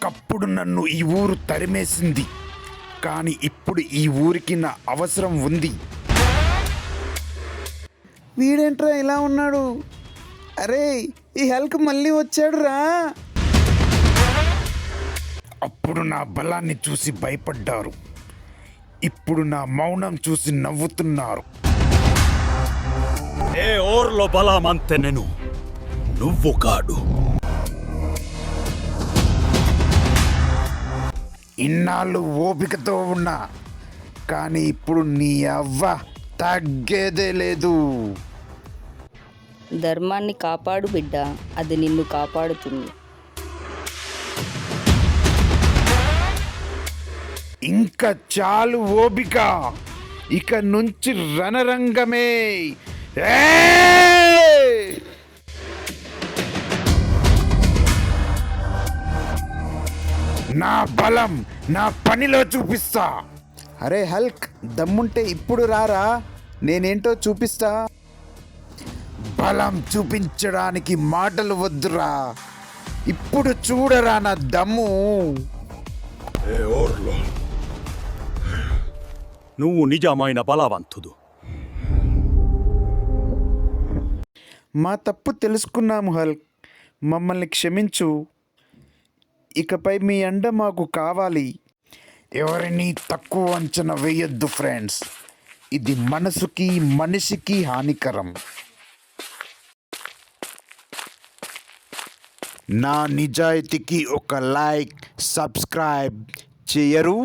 ఒకప్పుడు నన్ను ఈ ఊరు తరిమేసింది, కానీ ఇప్పుడు ఈ ఊరికి నా అవసరం ఉంది. వీడేంట్రా ఇలా ఉన్నాడు? అరే, ఈ హల్క్ మళ్ళీ వచ్చాడు రా. అప్పుడు నా బలాన్ని చూసి భయపడ్డారు, ఇప్పుడు నా మౌనం చూసి నవ్వుతున్నారు. ఏ ఓర్లో బలమంతే నేను, నువ్వు కాడు. ఇన్నాళ్ళు ఓపికతో ఉన్నా, కానీ ఇప్పుడు నీ అవ్వ తగ్గేదే లేదు. ధర్మాన్ని కాపాడు బిడ్డ, అది నిన్ను కాపాడుతుంది. ఇంకా చాలు ఓపిక, ఇక నుంచి రణరంగమే. ఏయ్! నా బలం నా పనిలో చూపిస్తా. అరే హల్క్, దమ్ముంటే ఇప్పుడు రారా, నేనేంటో చూపిస్తా. బలం చూపించడానికి మాటలు వద్దురా, ఇప్పుడు చూడరా నా దమ్ము. ఏ ఓర్లో, నువ్వు నిజమైన బలవంతుడు. మా తప్పు తెలుసుకున్నాము హల్క్, మమ్మల్ని క్షమించు. ఇకపై మీ అండ మాకు కావాలి. ఎవరిని తక్కువ అంచనా వేయొద్దు ఫ్రెండ్స్, ఇది మనసుకి మనిషికి హానికరం. నా నిజాయితీకి ఒక లైక్, సబ్స్క్రైబ్ చేయరు.